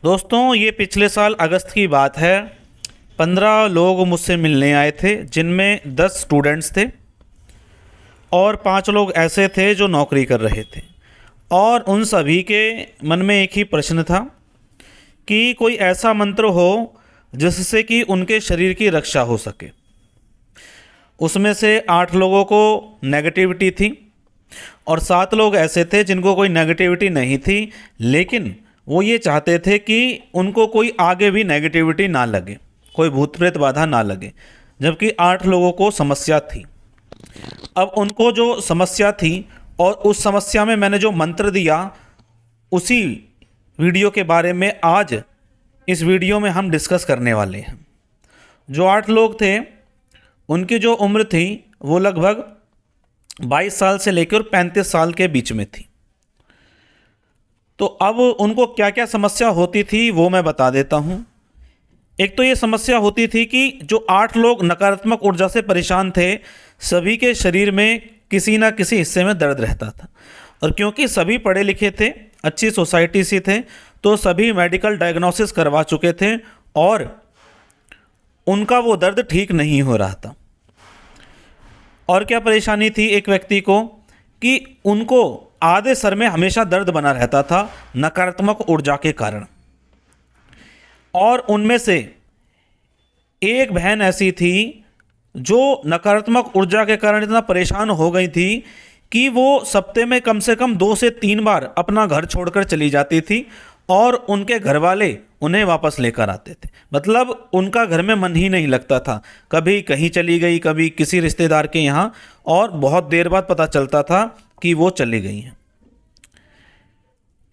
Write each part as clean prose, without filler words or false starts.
दोस्तों, ये पिछले साल अगस्त की बात है। 15 लोग मुझसे मिलने आए थे, जिनमें 10 स्टूडेंट्स थे और 5 लोग ऐसे थे जो नौकरी कर रहे थे। और उन सभी के मन में एक ही प्रश्न था कि कोई ऐसा मंत्र हो जिससे कि उनके शरीर की रक्षा हो सके। उसमें से 8 लोगों को नेगेटिविटी थी और 7 लोग ऐसे थे जिनको कोई नेगेटिविटी नहीं थी, लेकिन वो ये चाहते थे कि उनको कोई आगे भी नेगेटिविटी ना लगे, कोई भूत प्रेत बाधा ना लगे, जबकि 8 लोगों को समस्या थी। अब उनको जो समस्या थी और उस समस्या में मैंने जो मंत्र दिया, उसी वीडियो के बारे में आज इस वीडियो में हम डिस्कस करने वाले हैं। जो 8 लोग थे, उनकी जो उम्र थी वो लगभग 22 साल से लेकर 35 साल के बीच में थी। तो अब उनको क्या क्या समस्या होती थी वो मैं बता देता हूँ। एक तो ये समस्या होती थी कि जो 8 लोग नकारात्मक ऊर्जा से परेशान थे, सभी के शरीर में किसी ना किसी हिस्से में दर्द रहता था। और क्योंकि सभी पढ़े लिखे थे, अच्छी सोसाइटी से थे, तो सभी मेडिकल डायग्नोसिस करवा चुके थे और उनका वो दर्द ठीक नहीं हो रहा था। और क्या परेशानी थी एक व्यक्ति को कि उनको आधे सर में हमेशा दर्द बना रहता था नकारात्मक ऊर्जा के कारण। और उनमें से एक बहन ऐसी थी जो नकारात्मक ऊर्जा के कारण इतना परेशान हो गई थी कि वो सप्ते में कम से कम 2 से 3 बार अपना घर छोड़कर चली जाती थी और उनके घर वाले उन्हें वापस लेकर आते थे। मतलब उनका घर में मन ही नहीं लगता था। कभी कहीं चली गई, कभी किसी रिश्तेदार के यहाँ, और बहुत देर बाद पता चलता था कि वो चली गई हैं।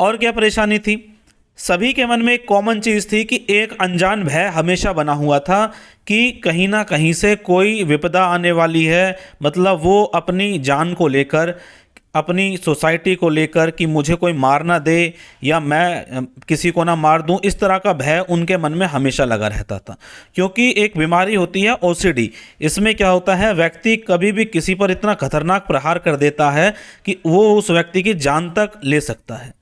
और क्या परेशानी थी? सभी के मन में एक कॉमन चीज़ थी कि एक अनजान भय हमेशा बना हुआ था कि कहीं ना कहीं से कोई विपदा आने वाली है। मतलब वो अपनी जान को लेकर, अपनी सोसाइटी को लेकर, कि मुझे कोई मार ना दे या मैं किसी को ना मार दूं, इस तरह का भय उनके मन में हमेशा लगा रहता था। क्योंकि एक बीमारी होती है ओसीडी। इसमें क्या होता है, व्यक्ति कभी भी किसी पर इतना खतरनाक प्रहार कर देता है कि वो उस व्यक्ति की जान तक ले सकता है,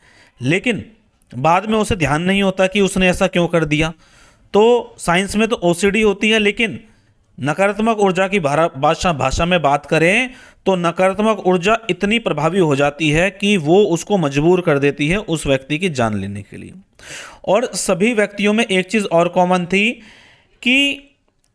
लेकिन बाद में उसे ध्यान नहीं होता कि उसने ऐसा क्यों कर दिया। तो साइंस में तो ओसीडी होती है, लेकिन नकारात्मक ऊर्जा की भाषा में बात करें तो नकारात्मक ऊर्जा इतनी प्रभावी हो जाती है कि वो उसको मजबूर कर देती है उस व्यक्ति की जान लेने के लिए। और सभी व्यक्तियों में एक चीज़ और कॉमन थी कि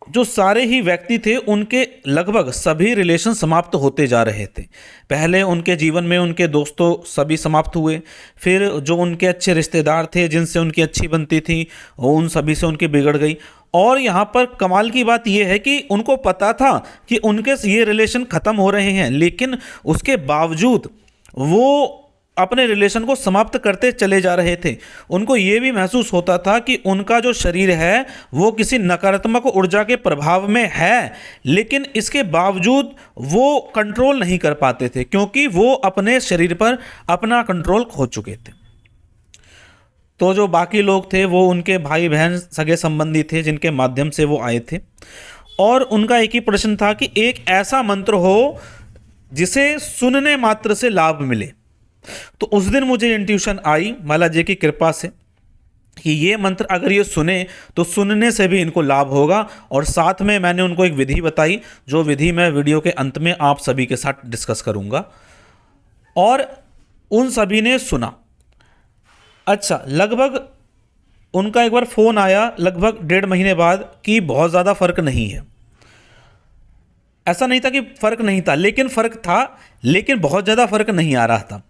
जो सारे ही व्यक्ति थे, उनके लगभग सभी रिलेशन समाप्त होते जा रहे थे। पहले उनके जीवन में उनके दोस्तों सभी समाप्त हुए, फिर जो उनके अच्छे रिश्तेदार थे जिनसे उनकी अच्छी बनती थी, वो उन सभी से उनकी बिगड़ गई। और यहाँ पर कमाल की बात यह है कि उनको पता था कि उनके ये रिलेशन ख़त्म हो रहे हैं, लेकिन उसके बावजूद वो अपने रिलेशन को समाप्त करते चले जा रहे थे। उनको ये भी महसूस होता था कि उनका जो शरीर है वो किसी नकारात्मक ऊर्जा के प्रभाव में है, लेकिन इसके बावजूद वो कंट्रोल नहीं कर पाते थे, क्योंकि वो अपने शरीर पर अपना कंट्रोल खो चुके थे। तो जो बाकी लोग थे वो उनके भाई बहन, सगे संबंधी थे जिनके माध्यम से वो आए थे। और उनका एक ही प्रश्न था कि एक ऐसा मंत्र हो जिसे सुनने मात्र से लाभ मिले। तो उस दिन मुझे इंट्यूशन आई माला जी की कृपा से कि ये मंत्र अगर ये सुने तो सुनने से भी इनको लाभ होगा। और साथ में मैंने उनको एक विधि बताई, जो विधि मैं वीडियो के अंत में आप सभी के साथ डिस्कस करूंगा। और उन सभी ने सुना। अच्छा, लगभग उनका एक बार फ़ोन आया लगभग 1.5 महीने बाद कि बहुत ज़्यादा फ़र्क नहीं है। ऐसा नहीं था कि फ़र्क नहीं था, लेकिन फ़र्क था, लेकिन बहुत ज़्यादा फ़र्क नहीं आ रहा था।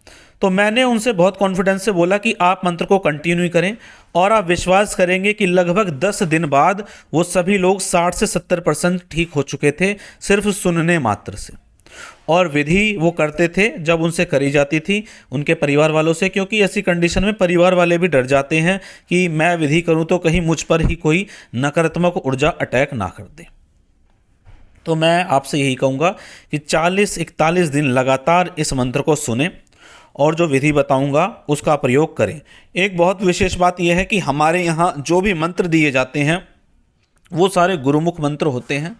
तो मैंने उनसे बहुत कॉन्फिडेंस से बोला कि आप मंत्र को कंटिन्यू करें, और आप विश्वास करेंगे कि लगभग 10 दिन बाद वो सभी लोग 60 से 70% ठीक हो चुके थे, सिर्फ सुनने मात्र से। और विधि वो करते थे जब उनसे करी जाती थी उनके परिवार वालों से, क्योंकि ऐसी कंडीशन में परिवार वाले भी डर जाते हैं कि मैं विधि करूं तो कहीं मुझ पर ही कोई नकारात्मक ऊर्जा अटैक ना कर दे। तो मैं आपसे यही कहूँगा कि 40-41 दिन लगातार इस मंत्र को सुने और जो विधि बताऊंगा उसका प्रयोग करें। एक बहुत विशेष बात यह है कि हमारे यहाँ जो भी मंत्र दिए जाते हैं वो सारे गुरुमुख मंत्र होते हैं।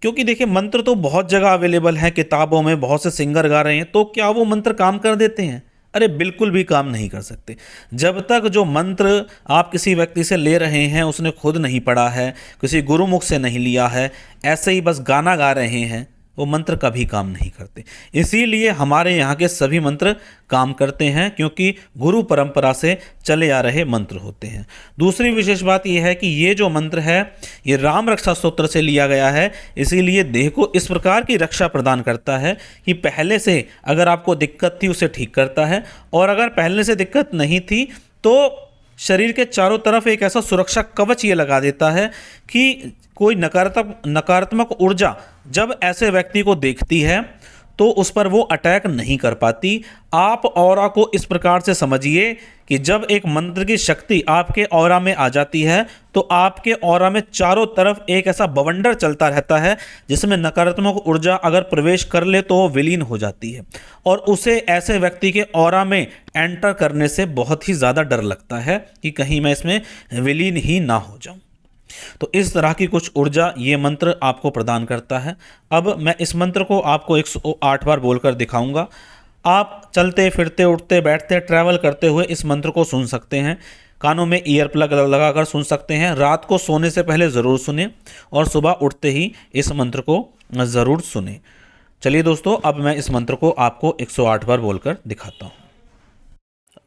क्योंकि देखिए, मंत्र तो बहुत जगह अवेलेबल हैं, किताबों में बहुत से सिंगर गा रहे हैं, तो क्या वो मंत्र काम कर देते हैं? अरे बिल्कुल भी काम नहीं कर सकते। जब तक जो मंत्र आप किसी व्यक्ति से ले रहे हैं उसने खुद नहीं पढ़ा है, किसी गुरुमुख से नहीं लिया है, ऐसे ही बस गाना गा रहे हैं, वो मंत्र कभी काम नहीं करते। इसीलिए हमारे यहाँ के सभी मंत्र काम करते हैं, क्योंकि गुरु परंपरा से चले आ रहे मंत्र होते हैं। दूसरी विशेष बात यह है कि ये जो मंत्र है ये राम रक्षा स्तोत्र से लिया गया है, इसीलिए देह को इस प्रकार की रक्षा प्रदान करता है कि पहले से अगर आपको दिक्कत थी उसे ठीक करता है, और अगर पहले से दिक्कत नहीं थी तो शरीर के चारों तरफ एक ऐसा सुरक्षा कवच ये लगा देता है कि कोई नकारात्मक ऊर्जा जब ऐसे व्यक्ति को देखती है तो उस पर वो अटैक नहीं कर पाती। आप ऑरा को इस प्रकार से समझिए कि जब एक मंत्र की शक्ति आपके ऑरा में आ जाती है तो आपके ऑरा में चारों तरफ एक ऐसा बवंडर चलता रहता है जिसमें नकारात्मक ऊर्जा अगर प्रवेश कर ले तो वो विलीन हो जाती है, और उसे ऐसे व्यक्ति के ऑरा में एंटर करने से बहुत ही ज़्यादा डर लगता है कि कहीं मैं इसमें विलीन ही ना हो जाऊं। तो इस तरह की कुछ ऊर्जा ये मंत्र आपको प्रदान करता है। अब मैं इस मंत्र को आपको 108 बार बोलकर दिखाऊंगा। आप चलते फिरते उठते बैठते ट्रैवल करते हुए इस मंत्र को सुन सकते हैं, कानों में ईयर प्लग लगाकर सुन सकते हैं। रात को सोने से पहले ज़रूर सुने और सुबह उठते ही इस मंत्र को ज़रूर सुने। चलिए दोस्तों, अब मैं इस मंत्र को आपको 108 बार बोलकर दिखाता हूँ।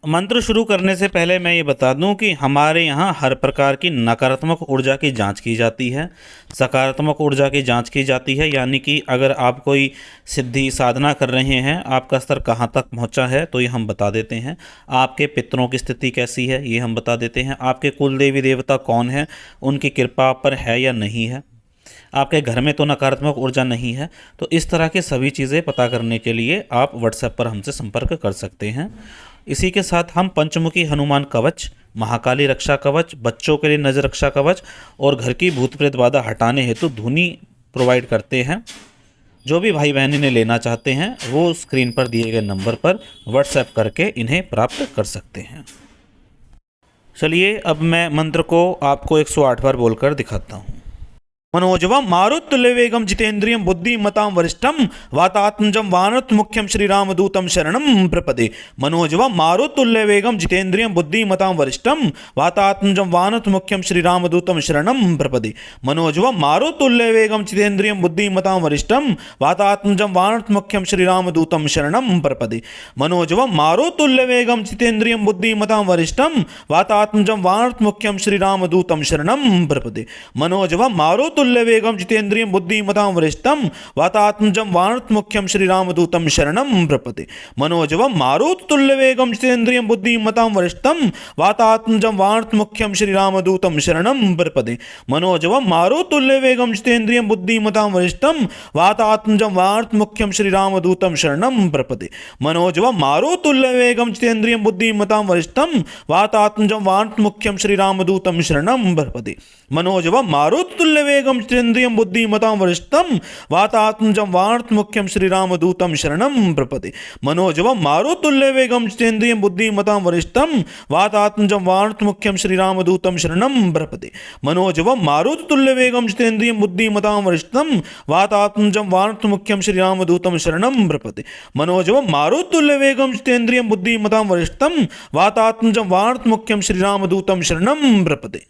मंत्र शुरू करने से पहले मैं ये बता दूं कि हमारे यहाँ हर प्रकार की नकारात्मक ऊर्जा की जांच की जाती है, सकारात्मक ऊर्जा की जांच की जाती है। यानी कि अगर आप कोई सिद्धि साधना कर रहे हैं, आपका स्तर कहाँ तक पहुँचा है तो ये हम बता देते हैं। आपके पितरों की स्थिति कैसी है ये हम बता देते हैं। आपके कुल देवी देवता कौन है, उनकी कृपा आप पर है या नहीं है, आपके घर में तो नकारात्मक ऊर्जा नहीं है। तो इस तरह के सभी चीज़ें पता करने के लिए आप व्हाट्सएप पर हमसे संपर्क कर सकते हैं। इसी के साथ हम पंचमुखी हनुमान कवच, महाकाली रक्षा कवच, बच्चों के लिए नजर रक्षा कवच और घर की भूत प्रेत बाधा हटाने हेतु धुनी प्रोवाइड करते हैं। जो भी भाई बहन इन्हें लेना चाहते हैं वो स्क्रीन पर दिए गए नंबर पर व्हाट्सएप करके इन्हें प्राप्त कर सकते हैं। चलिए अब मैं मंत्र को आपको 108 बार बोलकर दिखाता हूँ। मनोजवम मारुतुल्यवेगम जितेन्द्रियम बुद्धिमतां वरिष्ठम वातात्मजं वानरमुख्यं श्रीरामदूतं शरणं प्रपदे। मनोजवम मारुतुल्यवेगम जितेन्द्रियं बुद्धिमतां वरिष्ठम वातात्मजं वानरमुख्यं श्रीरामदूतं शरणं प्रपदे। मनोजवम मारुतुल्यवेगम जितेन्द्रियं बुद्धिमतां वरिष्ठम वातात्मजं वानरमुख्यं श्रीरामदूतं शरणं प्रपदे। मनोजवम मारुतुल्यवेगम जितेन्द्रियं बुद्धिमतां वरिष्ठम वातात्मजं वानरमुख्यं श्रीरामदूतं शरणं प्रपदे। मनोजवम मारुतुल्यवेगम जितेन्द्रियं बुद्धिमतां वरिष्ठम वातात्मजं वानरमुख्यं श्रीरामदूतं शरणं प्रपदे। मनोजवम मारुतुल्यवेगम जितेन्द्रियं बुद्धिमतां वरिष्ठम वातात्मजं वानरमुख्यं श्रीरामदूतं शरणं प्रपदे। मनोजवम मारुतुल्यवेगम जितेन्द्रियं बुद्धिमतां वरिष्ठम वातात्मजं वानरमुख्यं श्रीरामदूतं शरणं प्रपदे। मनोजवम मारुतुल्यवेगम जितेन्द्रियं बुद्धिमतां वरिष्ठम वातात्मजं वानरमुख्यं श्रीरामदूतं शरणं प्रपदे। मनोजवम मारुतुल्यवेगम जितेन्द्रियं बुद्धिमतां वरिष्ठम वातात्मजं वानरमुख्यं श्रीरामदूतं शरणं प्रपदे। मनोजवम मारुतुल्यवेगम जितेन्द्रियं बुद्धिमतां वरिष्ठम वातात्मजं वानरमुख्यं श्रीरामदूतं शरणं प्रपदे। मनोजवम मारुतुल्यवेगम जितेन्द्रियं बुद्धिमतां वरिष्ठम वातात्मजं वानरमुख्यं श्रीरामदूतं शरणं प्रपदे। मनोजवम मारुतुल्यवेगम जितेन्द्रियं बुद्धिमतां वरिष्ठम वातात्मजं वानरमुख्यं श्रीरामदूतं शरणं प्रपदे।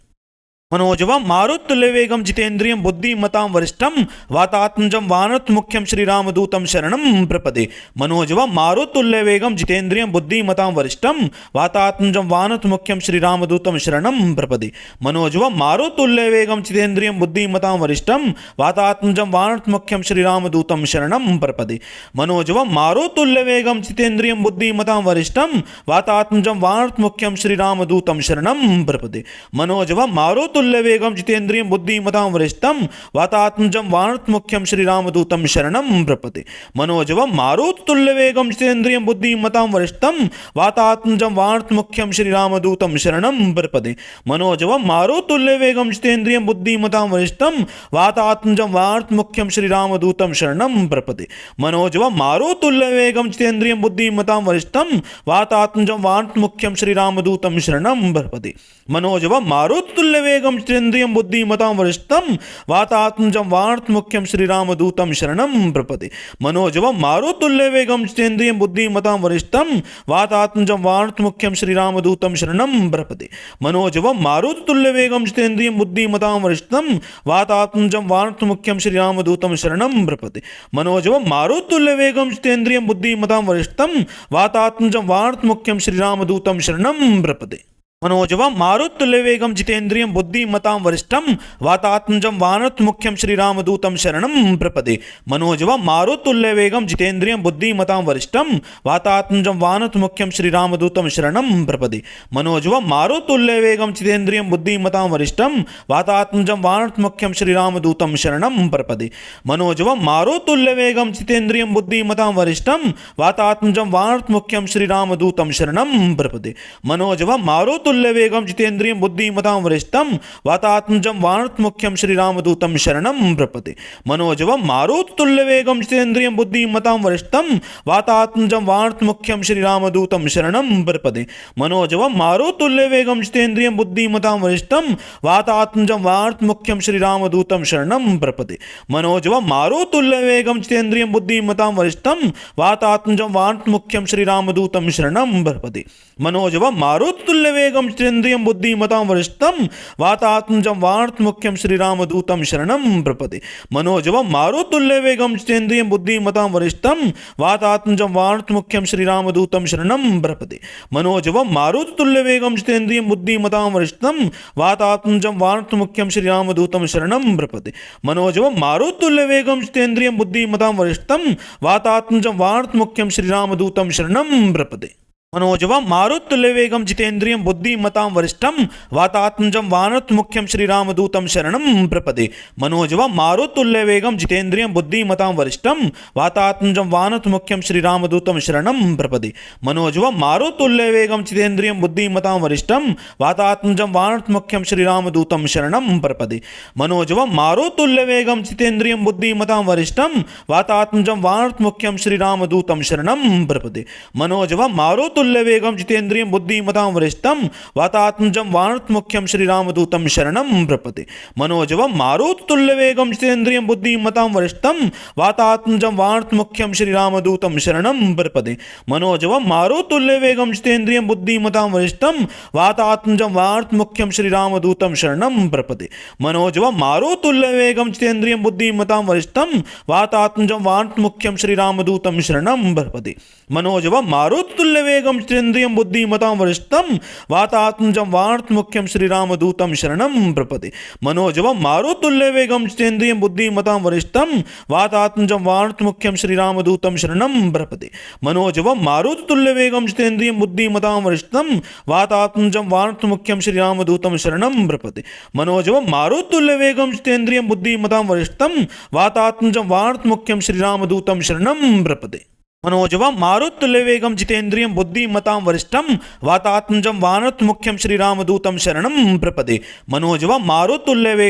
मनोजवम मारुतुल्यवेगम जितेन्द्रियं बुद्धिमतां वरिष्ठम वातात्मजं वानरमुख्यं श्रीरामदूतं शरणं प्रपदे। मनोजवम मारुतुल्यवेगम जितेन्द्रियं बुद्धिमतां वरिष्ठम वातात्मजं वानरमुख्यं श्रीरामदूतं शरणं प्रपदे। मनोजवम मारुतुल्यवेगम जितेन्द्रियं बुद्धिमतां वरिष्ठम वातात्मजं वानरमुख्यं श्रीरामदूतं शरणं प्रपदे। मनोजवम मारुतुल्यवेगम जितेन्द्रियं बुद्धिमतां वरिष्ठम वातात्मजं वानरमुख्यं श्रीरामदूतं शरणं प्रपदे। मनोजवम मारुतुल्यवेगम जितेन्द्रियं बुद्धिमतां वरिष्ठम वातात्मजं वानरमुख्यं श्रीरामदूतं शरणं प्रपदे। मनोजवम मारुतुल्यवेगम जितेन्द्रियं बुद्धिमतां वरिष्ठम वातात्मजं वानरमुख्यं श्रीरामदूतं शरणं प्रपदे। मनोजवम मारुतुल्यवेगम जितेन्द्रियं बुद्धिमतां वरिष्ठम वातात्मजं वानरमुख्यं श्रीरामदूतं शरणं प्रपदे। मनोजवम मारुतुल्यवेगम जितेन्द्रियं बुद्धिमतां वरिष्ठम वातात्मजं वानरमुख्यं श्रीरामदूतं शरणं प्रपदे। मनोजवम मारुतुल्यवेगम वातात्मजं जितेन्द्रियं बुद्धिमतां वरिष्ठं वातात्मजं वार्तमुख्यं श्रीरामदूतं शरणं प्रपदे। मनोजवं मारुतुल्यवेगं जितेन्द्रियं बुद्धिमतां वरिष्ठं वातात्मजं वार्तमुख्यं श्रीरामदूतं शरणं प्रपदे। मनोजवं मारुतुल्यवेगं जितेन्द्रियं बुद्धिमतां वरिष्ठं वातात्मजं वार्तमुख्यं श्रीरामदूतं शरणं प्रपदे। मनोजवं मारुतुल्यवेगं जितेन्द्रियं बुद्धिमतां वरिष्ठं वातात्मजं वार्तमुख्यं श्रीरामदूतं शरणं प्रपदे। मनोजवं मारुतुल्यवेगं जितेन्द्रियं बुद्धिमतां वरिष्ठं वातात्मजं वानरमुख्यं श्रीरामदूतं शरणं प्रपदे। मनोजवं मारुतुल्यवेगं जितेन्द्रियं बुद्धिमतां वरिष्ठं वातात्मजं वानरमुख्यं श्रीरामदूतं शरणं प्रपदे। मनोजवं मारुतुल्यवेगं जितेन्द्रियं बुद्धिमतां वरिष्ठं वातात्मजं वानरमुख्यं श्रीरामदूतं शरणं प्रपदे। मनोजवं मारुतुल्यवेगं जितेन्द्रियं बुद्धिमतां वरिष्ठं वातात्मजं वानरमुख्यं श्रीरामदूतं शरणं प्रपदे। मनोजवं मारुतुल्यवेगं जितेन्द्रियं बुद्धिमतां वरिष्ठं वातात्मजं वानरमुख्यं श्रीरामदूतं शरणं प्रपदे। मनोजवं मारुतुल्यवेगं जितेन्द्रियं बुद्धिमतां वरिष्ठं वातात्मजं वानरमुख्यं श्रीरामदूतं शरणं प्रपदे। मनोजवं मारुतुल्यवेगं जितेन्द्रियं बुद्धिमतां वरिष्ठं वातात्मजं वानरमुख्यं श्रीरामदूतं शरणं प्रपदे। मनोजवं मारुतुल्यवेगं जितेन्द्रियं बुद्धिमतां वरिष्ठं वातात्मजं वानरमुख्यं श्रीरामदूतं शरणं प्रपदे। मनोजवं मारुतुल्यवेगं जितेन्द्रियं बुद्धिमतां वरिष्ठं वातात्मजं वानरमुख्यं श्रीरामदूतं शरणं प्रपदे। मनोजवं मारुतुल्यवेगं जितेन्द्रियं बुद्धिमतां वरिष्ठं वातात्मजं वानरमुख्यं श्रीरामदूतं शरणं प्रपदे। मनोजवं मारुतुल्यवेगं जितेन्द्रियं बुद्धिमतां वरिष्ठं वातात्मजं वानरमुख्यं श्रीरामदूतं शरणं प्रपदे। मनोजवं मारुतुल्यवेगं जितेन्द्रियं बुद्धिमतां वरिष्ठं वातात्मजं वानरमुख्यं श्रीरामदूतं शरणं प्रपदे। मनोजवं मारुतुल्यवेगं जितेन्द्रियं बुद्धिमतां वरिष्ठं वातात्मजं वानरमुख्यं श्रीरामदूतं शरणं प्रपदे। मनोजवं मारुतुल्यवेगं जितेन्द्रियं बुद्धिमतां वरिष्ठं वातात्मजं वानरमुख्यं श्रीरामदूतं शरणं प्रपदे। मनोजवं मारुतुल्यवेगं जितेन्द्रियं बुद्धिमतां वरिष्ठं वातात्मजं वानरमुख्यं श्रीरामदूतं शरणं प्रपदे। मनोजवं मारुतुल्यवेगं जितेन्द्रियं बुद्धिमतां वरिष्ठं वातात्मजं वानरमुख्यं श्रीरामदूतं शरणं प्रपदे। मनोजवं मारुतुल्यवेगं जितेन्द्रियं बुद्धिमतां वरिष्ठं वातात्मजं वानरमुख्यं श्रीरामदूतं शरणं प्रपदे। मनोजवं मारुतुल्यवेगं जितेन्द्रियं बुद्धिमतां वरिष्ठं वातात्मजं वानरमुख्यं श्रीरामदूतं शरणं प्रपदे। मनोजवं मारुतुल्यवेगं जितेन्द्रियं बुद्धिमतां वरिष्ठं वातात्मजं वानरमुख्यं श्रीरामदूतं शरणं प्रपदे। मनोजवं मारुतुल्यवेगं जितेन्द्रियं बुद्धिमतां वरिष्ठं वातात्मजं वानरमुख्यं श्रीरामदूतं शरणं प्रपदे। मनोजवं मारुतुल्यवेगं जितेन्द्रियं बुद्धिमतां वरिष्ठं वातात्मजं वानरमुख्यं श्रीरामदूतं शरणं प्रपदे। मनोजवं मारुतुल्यवेगं जितेन्द्रियं बुद्धिमतां वरिष्ठं वातात्मजं वानरमुख्यं श्रीरामदूतं शरणं प्रपदे। मनोजवं मारुतुल्यवेगं जितेन्द्रियं बुद्धिमतां वरिष्ठं वातात्मजं वानरमुख्यं श्रीरामदूतं शरणं प्रपदे। मनोजवं मारुतुल्यवेगं जितेन्द्रियं बुद्धिमतां वरिष्ठं वातात्मजं वानरमुख्यं श्रीरामदूतं शरणं प्रपदे। मनोजवं मारुतुल्यवेगं जितेन्द्रियं बुद्धिमतां वरिष्ठं वातात्मजं वानरमुख्यं श्रीरामदूतं शरणं प्रपदे। मनोजवं मारुतुल्यवेगं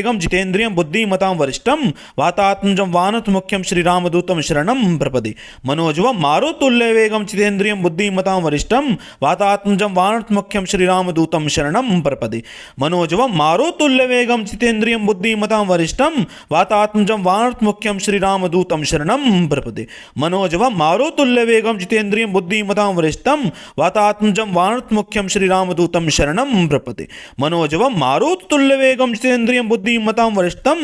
जितेन्द्रियं बुद्धिमतां वरिष्ठं वातात्मजं वानरमुख्यं श्रीरामदूतं शरणं प्रपदे। मनोजवं मारुतुल्यवेगं जितेन्द्रियं बुद्धिमतां वरिष्ठं वातात्मजं वानरमुख्यं श्रीरामदूतं शरणं प्रपदे। मनोजवं मारुतुल्यवेगं जितेन्द्रियं बुद्धिमतां वरिष्ठं वातात्मजं वानरमुख्यं श्रीरामदूतं शरणं प्रपदे। मनोजवं मारुतुल्यवेगं जितेन्द्रियं बुद्धिमतां वरिष्ठं वातात्मजं वानरमुख्यं श्रीरामदूतं शरणं प्रपदे। मनोजवं मारुतुल्यवेगं जितेन्द्रियं बुद्धिमतां वरिष्ठं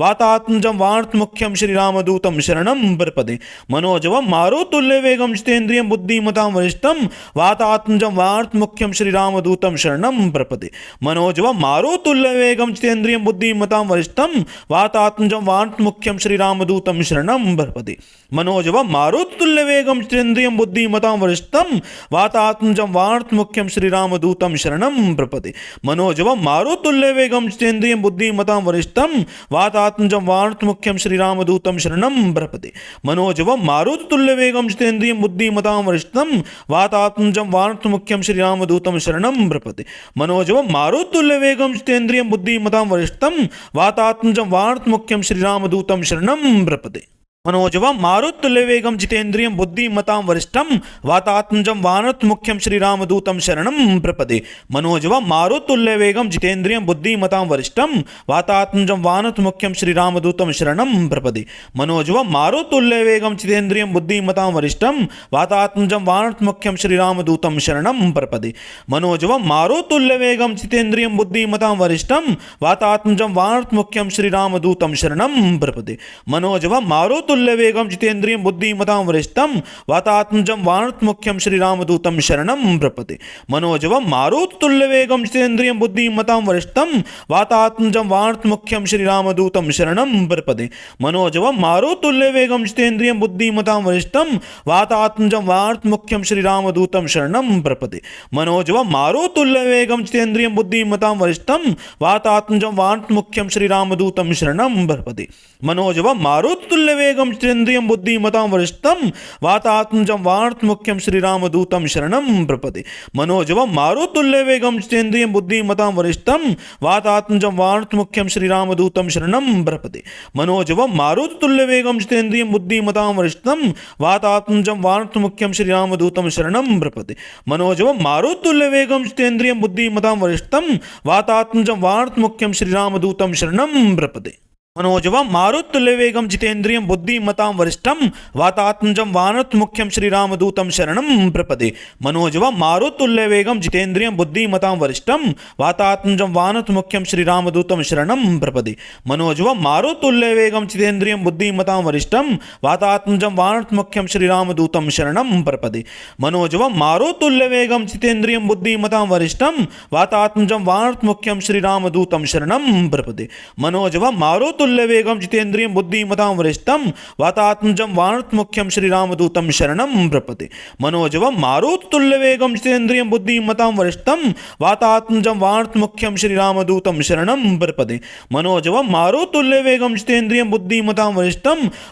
वातात्मजं वानरमुख्यं श्रीरामदूतं शरणं प्रपदे। मनोजवं मारुतुल्यवेगं जितेन्द्रियं बुद्धिमतां वरिष्ठं वातात्मजं वानरमुख्यं श्रीरामदूतं शरणं प्रपदे। मनोजवं मारुतुल्यवेगं जितेन्द्रियं बुद्धिमतां वरिष्ठं वातात्मजं वानरमुख्यं श्रीरामदूतं शरणं प्रपदे। मनोजवं मारुतुल्यवेगं जितेन्द्रियं बुद्धिमतां वरिष्ठं वातात्मजं वानरमुख्यं श्रीरामदूतं शरणं प्रपदे। मनोजवं मारुतुल्यवेगं जितेन्द्रियं बुद्धिमतां वरिष्ठं वातात्मजं वानरमुख्यं श्रीरामदूतं शरणं प्रपदे। मनोजवं मारुतुल्यवेगं जितेन्द्रियं बुद्धिमतां वरिष्ठं वातात्मजं वानरमुख्यं श्रीरामदूतं शरणं प्रपदे। मनोजवं मारुतुल्यवेगं जितेन्द्रियं बुद्धिमतां वरिष्ठं वातात्मजं वानरमुख्यं श्रीरामदूतं शरणं प्रपदे। मनोजवं मारुतुल्यवेगं जितेन्द्रियं बुद्धिमतां वरिष्ठं वातात्मजं वानरमुख्यं श्रीरामदूतं शरणं प्रपदे। मनोजवं मारुतुल्यवेगं जितेन्द्रियं बुद्धिमतां वरिष्ठं वातात्मजं वानरमुख्यं श्रीरामदूतं शरणं प्रपदे। मनोजवं मारुतुल्यवेगं जितेन्द्रियं बुद्धिमतां वरिष्ठं वातात्मजं वानरमुख्यं श्रीरामदूतं शरणं प्रपदे। मनोजवं मारुतुल्यवेगं जितेन्द्रियं बुद्धिमतां वरिष्ठं वातात्मजं वानरमुख्यं श्रीरामदूतं शरणं प्रपदे। मनोजवं मारुतुल्यवेगं जितेन्द्रियं बुद्धिमतां वरिष्ठं वातात्मजं वानरमुख्यं श्रीरामदूतं शरणं प्रपदे। मनोजवं मारुतुल्यवेगं जितेन्द्रियं बुद्धिमतां वरिष्ठं वातात्मजं वानरमुख्यं श्रीरामदूतं शरणं प्रपदे। मनोजवं मारुतुल्यवेगं जितेन्द्रियं बुद्धिमतां वरिष्ठं वातात्मजं वानरमुख्यं श्रीरामदूतं शरणं प्रपदे। मनोजवं मारुतुल्यवेगं जितेन्द्रियं बुद्धिमतां वरिष्ठं वातात्मजं वानरमुख्यं श्रीरामदूतं शरणं प्रपदे। मनोजवं मारुतुल्यवेगं जितेन्द्रियं बुद्धिमतां वरिष्ठं वातात्मजं वानरमुख्यं श्रीरामदूतं शरणं प्रपदे। मनोजवं मारुतुल्यवेगं जितेन्द्रियं बुद्धिमतां वरिष्ठं वातात्मजं वानरमुख्यं श्रीरामदूतं शरणं प्रपदे। मनोजवं मारुतुल्यवेगं जितेन्द्रियं बुद्धिमतां वरिष्ठं वातात्मजं वानरमुख्यं श्रीरामदूतं शरणं प्रपदे। मनोजवं मारुतुल्यवेगं जितेन्द्रियं बुद्धिमतां वरिष्ठं वातात्मजं वानरमुख्यं श्रीरामदूतं शरणं प्रपदे। मनोजवं मारुतुल्यवेगं जितेन्द्रियं बुद्धिमतां वरिष्ठं वातात्मजं वानरमुख्यं श्रीरामदूतं शरणं प्रपदे। मनोजवं मारुतुल्यवेगं जितेन्द्रियं बुद्धिमतां वरिष्ठं वातात्मजं वानरमुख्यं श्रीरामदूतं शरणं प्रपदे। मनोजवं मारुतुल्यवेगं जितेन्द्रियं बुद्धिमतां वरिष्ठं वातात्मजं वानरमुख्यं श्रीरामदूतं शरणं प्रपदे। मनोजवं मारुतुल्यवेगं जितेन्द्रियं बुद्धिमतां वरिष्ठं वातात्मजं वानरमुख्यं श्रीरामदूतं शरणं प्रपदे। मनोजवं मारुतुल्यवेगं जितेन्द्रियं बुद्धिमतां वरिष्ठं वातात्मजं वानरमुख्यं श्रीरामदूतं शरणं प्रपदे। मनोजवं मारुतुल्यवेगं जितेन्द्रियं बुद्धिमतां वरिष्ठं वातात्मजं वानरमुख्यं श्रीरामदूतं शरणं प्रपदे। मनोजवं मारुतुल्यवेगं जितेन्द्रियं बुद्धिमतां वरिष्ठं वातात्मजं वानरमुख्यं श्रीरामदूतं शरणं प्रपदे। मनोजवं मारुतुल्यवेगं जितेन्द्रियं बुद्धिमतां वरिष्ठं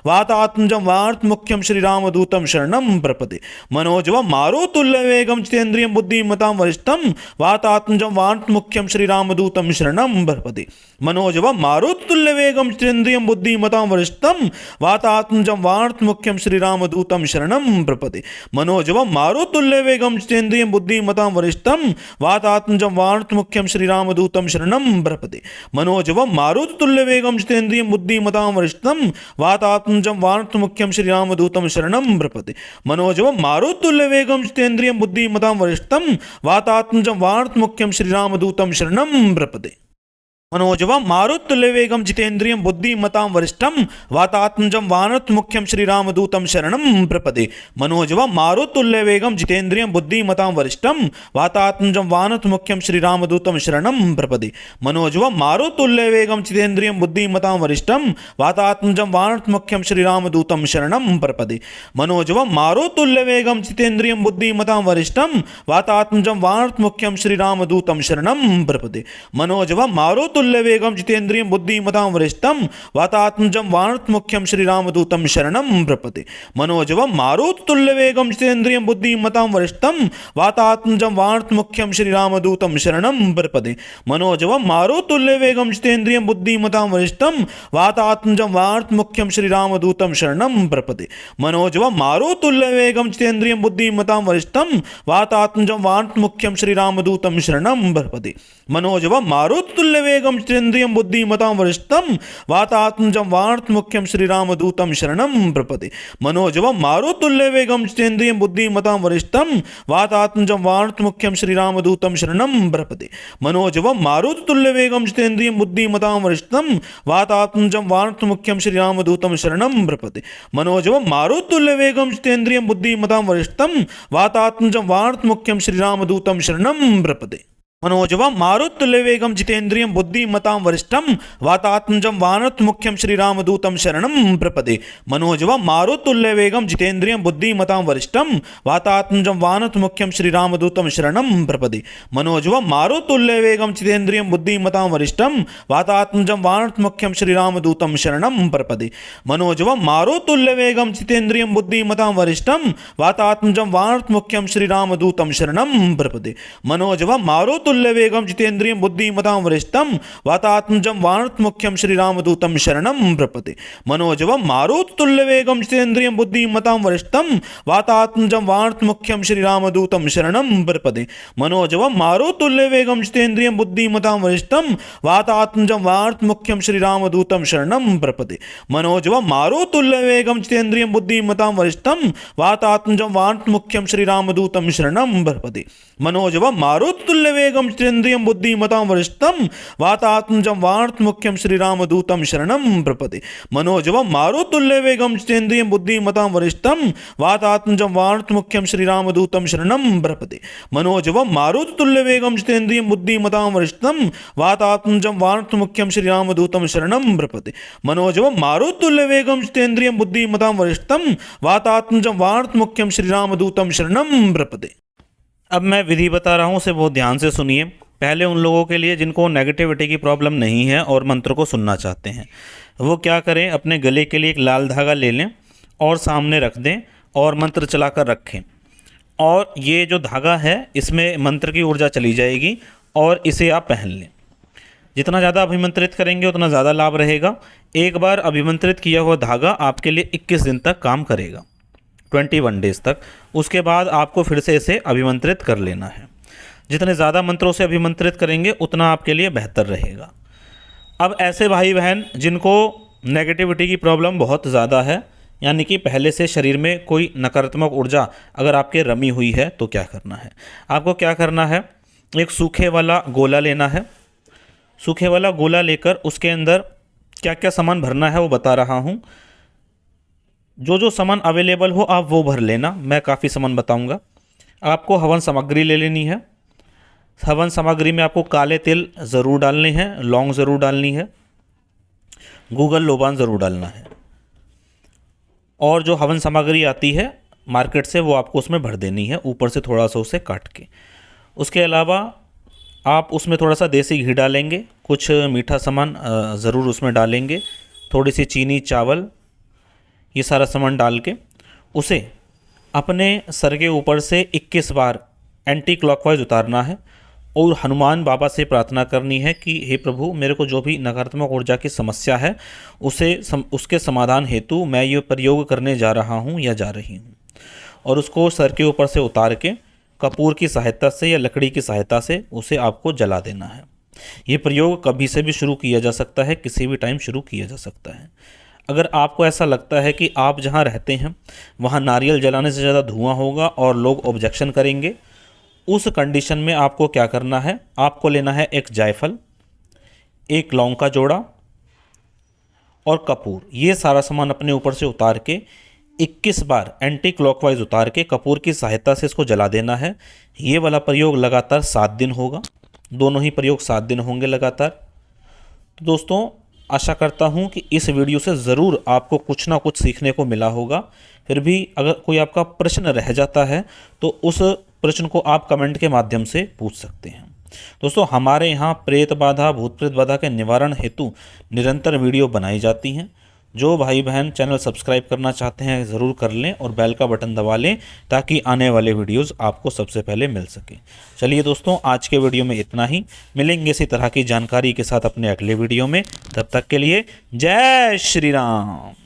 वातात्मजं वानरमुख्यं श्रीरामदूतं शरणं प्रपदे। मनोजवं मारुतुल्यवेगं जितेन्द्रियं बुद्धिमतां वरिष्ठं वातात्मजं वानरमुख्यं श्रीरामदूतं शरणं प्रपदे। मनोजवं मारुतुल्यवेगं जितेन्द्रियं बुद्धिमतां वरिष्ठं वातात्मजं वानरमुख्यं श्रीरामदूतं शरणं प्रपदे। मनोजवं मारुतुल्यवेगं जितेन्द्रियं बुद्धिमतां वरिष्ठं वातात्मजं वानरमुख्यं श्रीरामदूतं शरणं प्रपदे। मनोजवं मारुतुल्यवेगं जितेन्द्रियं बुद्धिमतां वरिष्ठं वातात्मजं वानरमुख्यं श्रीरामदूतं शरणं प्रपदे। मनोजवं मारुतुल्यवेगं जितेन्द्रियं बुद्धिमतां वरिष्ठं वातात्मजं वानरमुख्यं श्रीरामदूतं शरणं प्रपदे। मनोजवं मारुतुल्यवेगं जितेन्द्रियं बुद्धिमतां वरिष्ठं वातात्मजं वानरमुख्यं श्रीरामदूतं शरणं प्रपदे। मनोजवं मारुतुल्यवेगं जितेन्द्रियं बुद्धिमतां वरिष्ठं वातात्मजं वानरमुख्यं श्रीरामदूतं शरणं प्रपदे। मनोजवं मारुतुल्यवेगं जितेन्द्रियं बुद्धिमतां वरिष्ठं वातात्मजं वानरमुख्यं श्रीरामदूतं शरणं प्रपदे। मनोजवं मारुतुल्यवेगं जितेन्द्रियं बुद्धिमतां वरिष्ठं वातात्मजं वानरमुख्यं श्रीरामदूतं शरणं प्रपदे। मनोजवं मारुतुल्यवेगं जितेन्द्रियं बुद्धिमतां वरिष्ठं वातात्मजं वानरमुख्यं श्रीरामदूतं शरणं प्रपदे। मनोजवं मारुतुल्यवेगं जितेन्द्रियं बुद्धिमतां वरिष्ठं वातात्मजं वानरमुख्यं श्रीरामदूतं शरणं प्रपदे। मनोजवं मारुतुल्यवेगं जितेन्द्रियं बुद्धिमतां वरिष्ठं वातात्मजं वानरमुख्यं श्रीरामदूतं शरणं प्रपदे। मनोजवं मारुतुल्यवेगं जितेन्द्रियं बुद्धिमतां वरिष्ठं वातात्मजं वानरमुख्यं श्रीरामदूतं शरणं प्रपदे। मनोजवं मारुतुल्यवेगं जितेन्द्रियं बुद्धिमतां वरिष्ठं वातात्मजं वानरमुख्यं श्रीरामदूतं शरणं प्रपदे। मनोजवं मारुतुल्यवेगं जितेन्द्रियं बुद्धिमतां वरिष्ठं वातात्मजं वानरमुख्यं श्रीरामदूतं शरणं प्रपदे। मनोजवं मारुतुल्यवेगं जितेन्द्रियं बुद्धिमतां वरिष्ठं वातात्मजं वानरमुख्यं श्रीरामदूतं शरणं प्रपदे। मनोजवं मारुतुल्यवेगं जितेन्द्रियं बुद्धिमतां वरिष्ठं वातात्मजं वानरमुख्यं श्रीरामदूतं शरणं प्रपदे। मनोजवं मारुतुल्यवेगं जितेन्द्रियं बुद्धिमतां वरिष्ठं वातात्मजं वानरमुख्यं श्रीरामदूतं शरणं प्रपदे। मनोजवं मारुतुल्यवेगं जितेन्द्रियं बुद्धिमतां वरिष्ठं वातात्मजं वानरमुख्यं श्रीरामदूतं शरणं प्रपदे। मनोजवं मारुतुल्यवेगं जितेन्द्रियं बुद्धिमतां वरिष्ठं वातात्मजं वानरमुख्यं श्रीरामदूतं शरणं प्रपदे। मनोजवं मारुतुल्यवेगं मारुतुल्य वेगम जितेन्द्रियं बुद्धिमतां वरिष्ठं वातात्मजं वानरमुख्यं श्रीरामदूतं शरणं प्रपदे। मनोजवं मारुतुल्य वेगम जितेन्द्रियं बुद्धिमतां वरिष्ठं वातात्मजं वानरमुख्यं श्रीरामदूतं शरणं प्रपदे। मनोजवं मारुतुल्य वेगम जितेन्द्रियं बुद्धिमतां वरिष्ठं वातात्मजं वानरमुख्यं श्रीरामदूतं शरणं प्रपदे। मनोजवं मारुतुल्य वेगम जितेन्द्रियं बुद्धिमतां वरिष्ठं वातात्मजं वानरमुख्यं श्रीरामदूतं शरणं प्रपदे। मनोजवं मारुतुल्य वेगम जितेन्द्रियं बुद्धिमतां वरिष्ठं वातात्मजं वानरमुख्यं श्रीरामदूतं शरणं प्रपदे। मनोजवं मारुतुल्य वेगम जितेन्द्रियं बुद्धिमतां वरिष्ठं वातात्मजं वानरमुख्यं श्रीरामदूतं शरणं प्रपदे। मनोजवं मारुतुल्य वेगम जितेन्द्रियं बुद्धिमतां वरिष्ठं वातात्मजं वानरमुख्यं श्रीरामदूतं शरणं प्रपदे। मनोजवं मारुतुल्य वेगम जितेन्द्रियं बुद्धिमतां वरिष्ठं वातात्मजं वानरमुख्यं श्रीरामदूतं शरणं प्रपदे। अब मैं विधि बता रहा हूँ, उसे बहुत ध्यान से सुनिए। पहले उन लोगों के लिए जिनको नेगेटिविटी की प्रॉब्लम नहीं है और मंत्र को सुनना चाहते हैं, वो क्या करें, अपने गले के लिए एक लाल धागा ले लें और सामने रख दें और मंत्र चलाकर रखें। और ये जो धागा है इसमें मंत्र की ऊर्जा चली जाएगी और इसे आप पहन लें। जितना ज़्यादा अभिमंत्रित करेंगे उतना ज़्यादा लाभ रहेगा। एक बार अभिमंत्रित किया हुआ धागा आपके लिए 21 दिन तक काम करेगा, 21 डेज़ तक। उसके बाद आपको फिर से इसे अभिमंत्रित कर लेना है। जितने ज़्यादा मंत्रों से अभिमंत्रित करेंगे उतना आपके लिए बेहतर रहेगा। अब ऐसे भाई बहन जिनको नेगेटिविटी की प्रॉब्लम बहुत ज़्यादा है, यानी कि पहले से शरीर में कोई नकारात्मक ऊर्जा अगर आपके रमी हुई है, तो क्या करना है, आपको क्या करना है, एक सूखे वाला गोला लेना है। सूखे वाला गोला लेकर उसके अंदर क्या क्या सामान भरना है वो बता रहा हूँ। जो जो सामान अवेलेबल हो आप वो भर लेना, मैं काफ़ी सामान बताऊंगा। आपको हवन सामग्री ले लेनी है। हवन सामग्री में आपको काले तिल ज़रूर डालने हैं, लौंग ज़रूर डालनी है, गूगल लोबान ज़रूर डालना है। और जो हवन सामग्री आती है मार्केट से वो आपको उसमें भर देनी है, ऊपर से थोड़ा सा उसे काट के। उसके अलावा आप उसमें थोड़ा सा देसी घी डालेंगे, कुछ मीठा सामान ज़रूर उसमें डालेंगे, थोड़ी सी चीनी, चावल, ये सारा सामान डाल के उसे अपने सर के ऊपर से 21 बार एंटी क्लॉकवाइज उतारना है और हनुमान बाबा से प्रार्थना करनी है कि हे प्रभु, मेरे को जो भी नकारात्मक ऊर्जा की समस्या है उसके समाधान हेतु मैं ये प्रयोग करने जा रहा हूँ या जा रही हूँ। और उसको सर के ऊपर से उतार के कपूर की सहायता से या लकड़ी की सहायता से उसे आपको जला देना है। ये प्रयोग कभी से भी शुरू किया जा सकता है, किसी भी टाइम शुरू किया जा सकता है। अगर आपको ऐसा लगता है कि आप जहाँ रहते हैं वहाँ नारियल जलाने से ज़्यादा धुआं होगा और लोग ऑब्जेक्शन करेंगे, उस कंडीशन में आपको क्या करना है, आपको लेना है एक जायफल, एक लौंग का जोड़ा और कपूर। ये सारा सामान अपने ऊपर से उतार के 21 बार एंटी क्लॉकवाइज उतार के कपूर की सहायता से इसको जला देना है। ये वाला प्रयोग लगातार 7 दिन होगा, दोनों ही प्रयोग 7 दिन होंगे लगातार। तो दोस्तों, आशा करता हूँ कि इस वीडियो से ज़रूर आपको कुछ ना कुछ सीखने को मिला होगा। फिर भी अगर कोई आपका प्रश्न रह जाता है तो उस प्रश्न को आप कमेंट के माध्यम से पूछ सकते हैं। दोस्तों, हमारे यहाँ प्रेत बाधा, भूत प्रेत बाधा के निवारण हेतु निरंतर वीडियो बनाई जाती हैं। जो भाई बहन चैनल सब्सक्राइब करना चाहते हैं ज़रूर कर लें और बेल का बटन दबा लें ताकि आने वाले वीडियोस आपको सबसे पहले मिल सके। चलिए दोस्तों, आज के वीडियो में इतना ही। मिलेंगे इसी तरह की जानकारी के साथ अपने अगले वीडियो में। तब तक के लिए जय श्री राम।